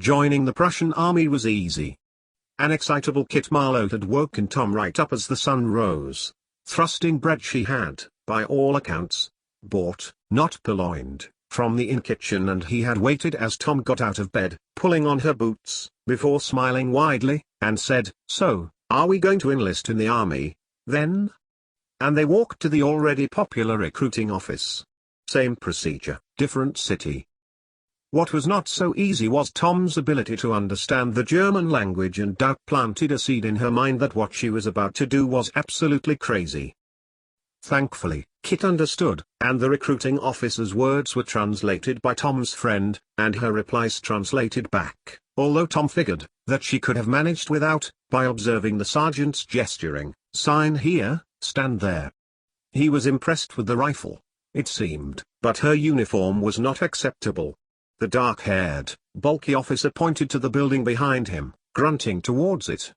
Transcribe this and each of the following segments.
Joining the Prussian army was easy. An excitable Kit Marlowe had woken Tom right up as the sun rose. Thrusting bread she had, by all accounts, bought, not purloined, from the inn kitchen, and he had waited as Tom got out of bed, pulling on her boots, before smiling widely, and said, "So, are we going to enlist in the army, then?" And they walked to the already popular recruiting office. Same procedure, different city. What was not so easy was Tom's ability to understand the German language, and doubt planted a seed in her mind that what she was about to do was absolutely crazy. Thankfully, Kit understood, and the recruiting officer's words were translated by Tom's friend, and her replies translated back, although Tom figured that she could have managed without, by observing the sergeant's gesturing, "Sign here, stand there." He was impressed with the rifle, it seemed, but her uniform was not acceptable. The dark-haired, bulky officer pointed to the building behind him, grunting towards it.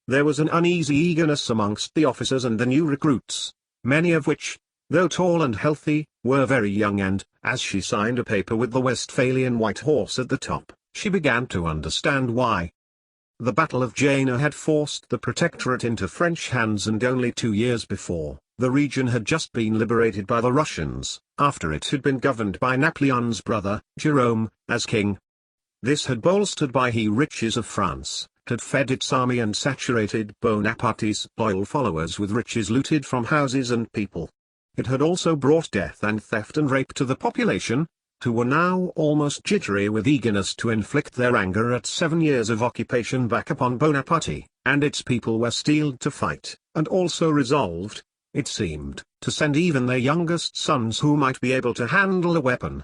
There was an uneasy eagerness amongst the officers and the new recruits, many of which, though tall and healthy, were very young, and, as she signed a paper with the Westphalian white horse at the top, she began to understand why. The Battle of Jena had forced the Protectorate into French hands, and only 2 years before, the region had just been liberated by the Russians, after it had been governed by Napoleon's brother, Jerome, as king. This had bolstered by the riches of France, had fed its army and saturated Bonaparte's loyal followers with riches looted from houses and people. It had also brought death and theft and rape to the population, who were now almost jittery with eagerness to inflict their anger at 7 years of occupation back upon Bonaparte, and its people were steeled to fight, and also resolved, it seemed, to send even their youngest sons who might be able to handle a weapon.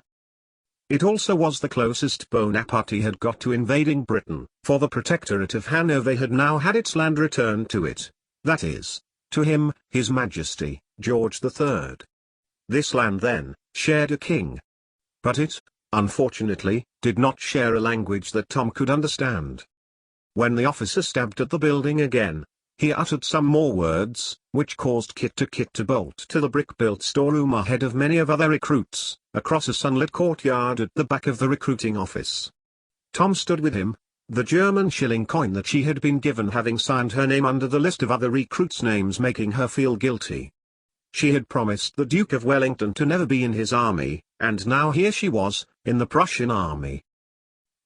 It also was the closest Bonaparte had got to invading Britain, for the Protectorate of Hanover had now had its land returned to it, that is, to him, His Majesty, George III. This land then, shared a king. But it, unfortunately, did not share a language that Tom could understand. When the officer stabbed at the building again, he uttered some more words, which caused Kit to bolt to the brick-built storeroom ahead of many of other recruits, across a sunlit courtyard at the back of the recruiting office. Tom stood with him, the German shilling coin that she had been given having signed her name under the list of other recruits' names making her feel guilty. She had promised the Duke of Wellington to never be in his army, and now here she was, in the Prussian army.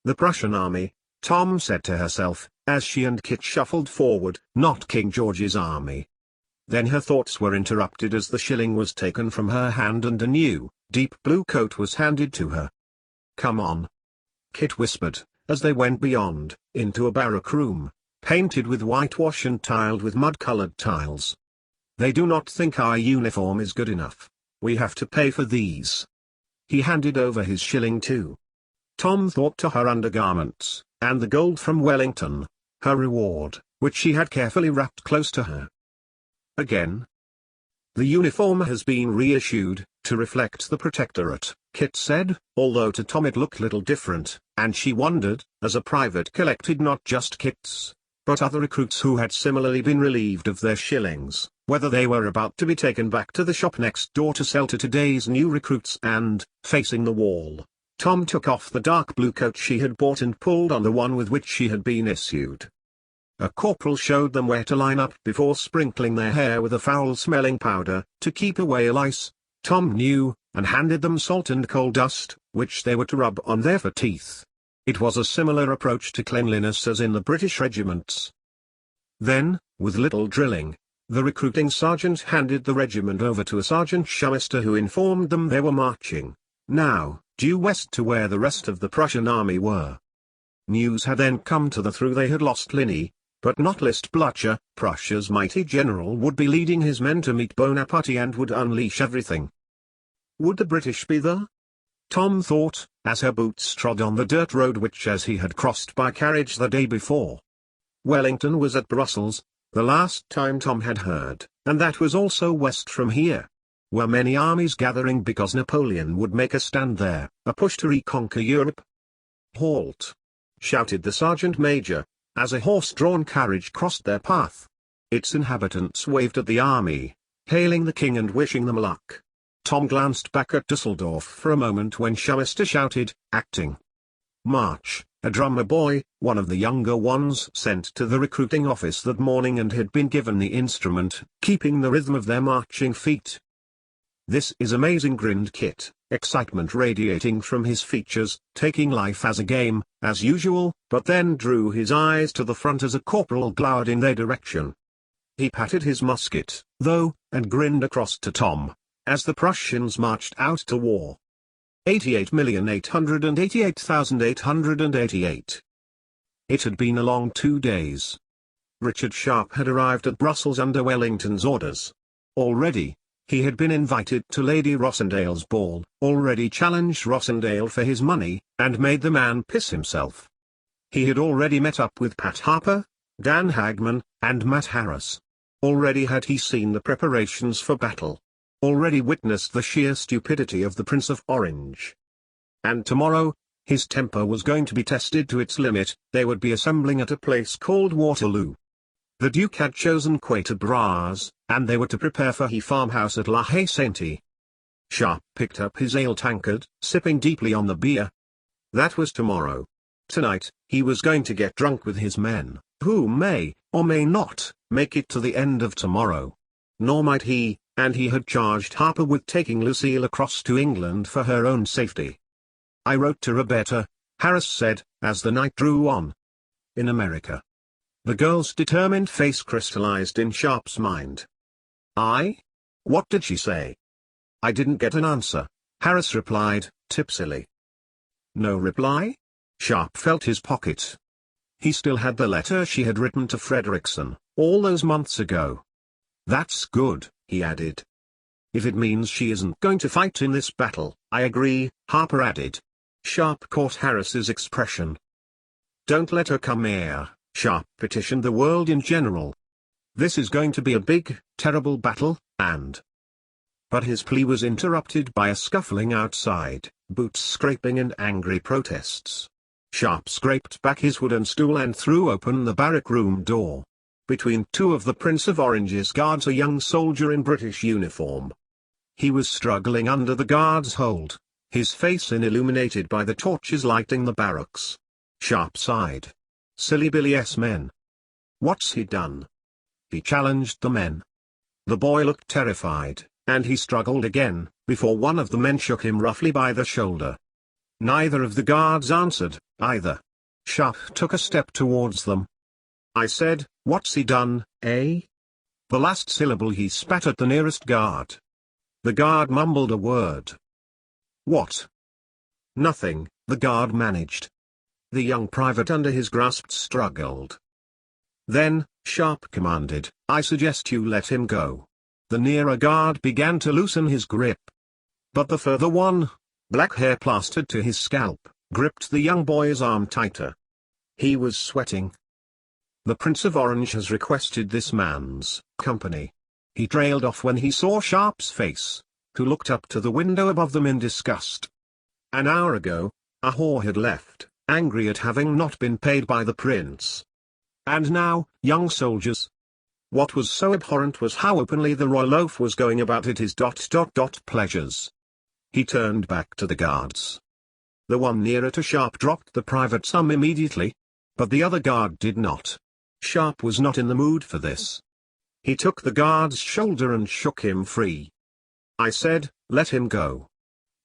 The Prussian army, Tom said to herself, as she and Kit shuffled forward, not King George's army. Then her thoughts were interrupted as the shilling was taken from her hand and a new, deep blue coat was handed to her. "Come on," Kit whispered, as they went beyond, into a barrack room, painted with whitewash and tiled with mud-colored tiles. "They do not think our uniform is good enough. We have to pay for these." He handed over his shilling too. Tom thought to her undergarments, and the gold from Wellington, her reward, which she had carefully wrapped close to her. Again. "The uniform has been reissued, to reflect the Protectorate," Kit said, although to Tom it looked little different, and she wondered, as a private collected not just Kit's, but other recruits who had similarly been relieved of their shillings, whether they were about to be taken back to the shop next door to sell to today's new recruits. And, facing the wall, Tom took off the dark blue coat she had bought and pulled on the one with which she had been issued. A corporal showed them where to line up before sprinkling their hair with a foul-smelling powder, to keep away lice, Tom knew, and handed them salt and coal dust, which they were to rub on their teeth. It was a similar approach to cleanliness as in the British regiments. Then, with little drilling, the recruiting sergeant handed the regiment over to a Sergeant Shumister, who informed them they were marching, now, due west to where the rest of the Prussian army were. News had then come to the Through they had lost Linney, but not List Blücher. Prussia's mighty general would be leading his men to meet Bonaparte and would unleash everything. Would the British be there? Tom thought, as her boots trod on the dirt road which as he had crossed by carriage the day before. Wellington was at Brussels, the last time Tom had heard, and that was also west from here. Were many armies gathering because Napoleon would make a stand there, a push to reconquer Europe? "Halt!" shouted the sergeant major, as a horse-drawn carriage crossed their path. Its inhabitants waved at the army, hailing the king and wishing them luck. Tom glanced back at Dusseldorf for a moment when Shumister shouted, "Acting." march, a drummer boy, one of the younger ones sent to the recruiting office that morning and had been given the instrument, keeping the rhythm of their marching feet. "This is amazing," grinned Kit, excitement radiating from his features, taking life as a game, as usual, but then drew his eyes to the front as a corporal glowered in their direction. He patted his musket, though, and grinned across to Tom, as the Prussians marched out to war. 88,888,888. It had been a long 2 days. Richard Sharp had arrived at Brussels under Wellington's orders. Already, he had been invited to Lady Rossendale's ball, already challenged Rossendale for his money, and made the man piss himself. He had already met up with Pat Harper, Dan Hagman, and Matt Harris. Already had he seen the preparations for battle. Already witnessed the sheer stupidity of the Prince of Orange. And tomorrow, his temper was going to be tested to its limit. They would be assembling at a place called Waterloo. The Duke had chosen Quatre Bras, and they were to prepare for his farmhouse at La Haye Sainte. Sharp picked up his ale tankard, sipping deeply on the beer. That was tomorrow. Tonight, he was going to get drunk with his men, who may, or may not, make it to the end of tomorrow. Nor might he, and he had charged Harper with taking Lucille across to England for her own safety. "I wrote to Roberta," Harris said, as the night drew on. "In America." The girl's determined face crystallized in Sharp's mind. "I? What did she say?" "I didn't get an answer," Harris replied, tipsily. No reply? Sharp felt his pocket. He still had the letter she had written to Frederickson, all those months ago. "That's good," he added. "If it means she isn't going to fight in this battle, I agree," Harper added. Sharp caught Harris's expression. "Don't let her come here," Sharp petitioned the world in general. "This is going to be a big, terrible battle, and—" But his plea was interrupted by a scuffling outside, boots scraping and angry protests. Sharp scraped back his wooden stool and threw open the barrack room door. Between two of the Prince of Orange's guards a young soldier in British uniform. He was struggling under the guard's hold, his face illuminated by the torches lighting the barracks. Sharp sighed. Silly Billy's men. What's he done? He challenged the men. The boy looked terrified, and he struggled again, before one of the men shook him roughly by the shoulder. Neither of the guards answered, either. Sharp took a step towards them. "I said, what's he done, eh?" The last syllable he spat at the nearest guard. The guard mumbled a word. "What?" "Nothing," the guard managed. The young private under his grasp struggled. Then, Sharp commanded, "I suggest you let him go." The nearer guard began to loosen his grip. But the further one, black hair plastered to his scalp, gripped the young boy's arm tighter. He was sweating. "The Prince of Orange has requested this man's company." He trailed off when he saw Sharp's face, who looked up to the window above them in disgust. An hour ago, a whore had left, angry at having not been paid by the prince. And now, young soldiers. What was so abhorrent was how openly the royal oaf was going about it his pleasures. He turned back to the guards. The one nearer to Sharp dropped the private's arm immediately. But the other guard did not. Sharp was not in the mood for this. He took the guard's shoulder and shook him free. "I said, let him go."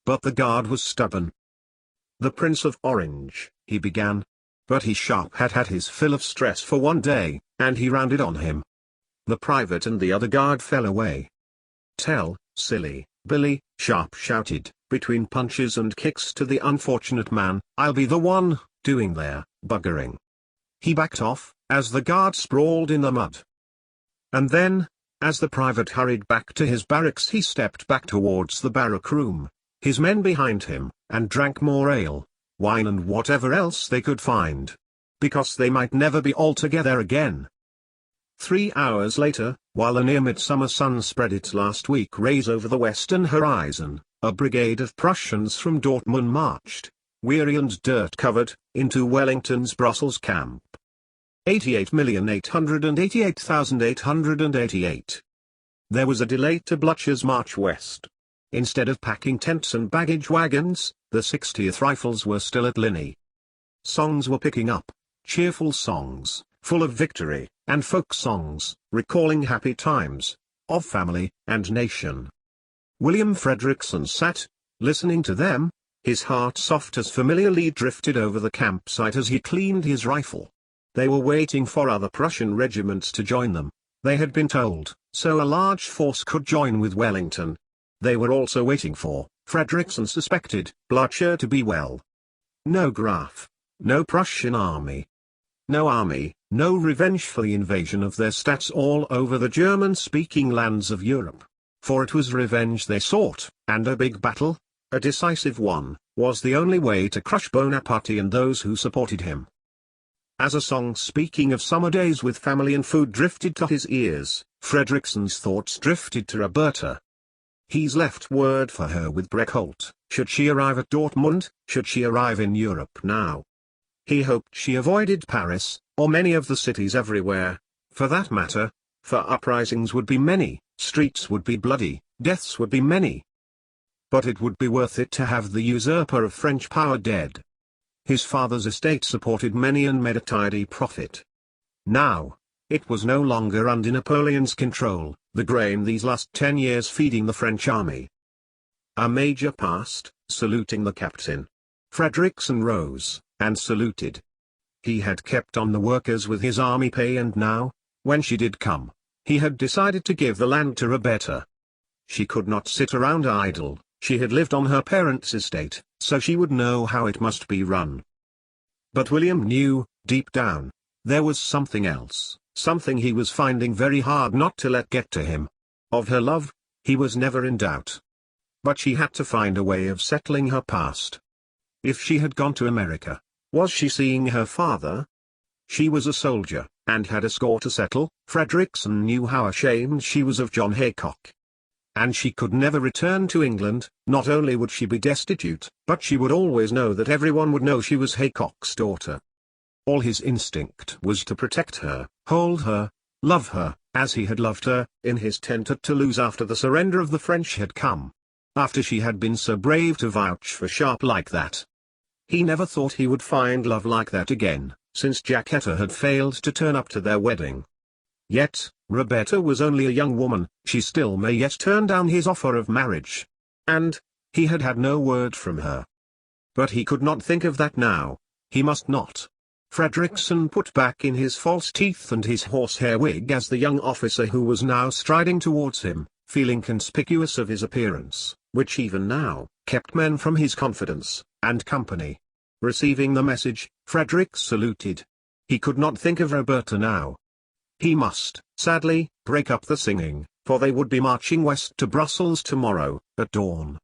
But the guard was stubborn. "The Prince of Orange," he began. But Sharp had had his fill of stress for one day, and he rounded on him. The private and the other guard fell away. "Tell, silly Billy," Sharp shouted, between punches and kicks to the unfortunate man, "I'll be the one doing their buggering." He backed off, as the guard sprawled in the mud. And then, as the private hurried back to his barracks, he stepped back towards the barrack room, his men behind him, and drank more ale, wine and whatever else they could find. Because they might never be all together again. 3 hours later, while the near midsummer sun spread its last week rays over the western horizon, a brigade of Prussians from Dortmund marched, weary and dirt-covered, into Wellington's Brussels camp. 88,888,888. There was a delay to Blücher's march west. Instead of packing tents and baggage wagons, the 60th Rifles were still at Ligny. Songs were picking up, cheerful songs, full of victory, and folk songs, recalling happy times, of family and nation. William Frederickson sat, listening to them, his heart soft as familiarly drifted over the campsite as he cleaned his rifle. They were waiting for other Prussian regiments to join them. They had been told, so a large force could join with Wellington. They were also waiting for, Frederickson suspected, Blucher to be well. No Graf, no Prussian army. No army, no revengeful invasion of their stats all over the German-speaking lands of Europe. For it was revenge they sought, and a big battle, a decisive one, was the only way to crush Bonaparte and those who supported him. As a song speaking of summer days with family and food drifted to his ears, Frederickson's thoughts drifted to Roberta. He's left word for her with Breckholt. Should she arrive at Dortmund, should she arrive in Europe now? He hoped she avoided Paris, or many of the cities everywhere, for that matter, for uprisings would be many, streets would be bloody, deaths would be many. But it would be worth it to have the usurper of French power dead. His father's estate supported many and made a tidy profit. Now, it was no longer under Napoleon's control, the grain these last 10 years feeding the French army. A major passed, saluting the captain. Frederickson rose, and saluted. He had kept on the workers with his army pay, and now, when she did come, he had decided to give the land to Roberta. She could not sit around idle. She had lived on her parents' estate, so she would know how it must be run. But William knew, deep down, there was something else, something he was finding very hard not to let get to him. Of her love, he was never in doubt. But she had to find a way of settling her past. If she had gone to America, was she seeing her father? She was a soldier, and had a score to settle. Frederickson knew how ashamed she was of John Haycock. And she could never return to England. Not only would she be destitute, but she would always know that everyone would know she was Haycock's daughter. All his instinct was to protect her, hold her, love her, as he had loved her, in his tent at Toulouse after the surrender of the French had come. After she had been so brave to vouch for Sharpe like that. He never thought he would find love like that again, since Jacquetta had failed to turn up to their wedding. Yet, Roberta was only a young woman, she still may yet turn down his offer of marriage. And, he had had no word from her. But he could not think of that now, he must not. Frederickson put back in his false teeth and his horsehair wig as the young officer who was now striding towards him, feeling conspicuous of his appearance, which even now, kept men from his confidence, and company. Receiving the message, Frederick saluted. He could not think of Roberta now. He must, sadly, break up the singing, for they would be marching west to Brussels tomorrow, at dawn.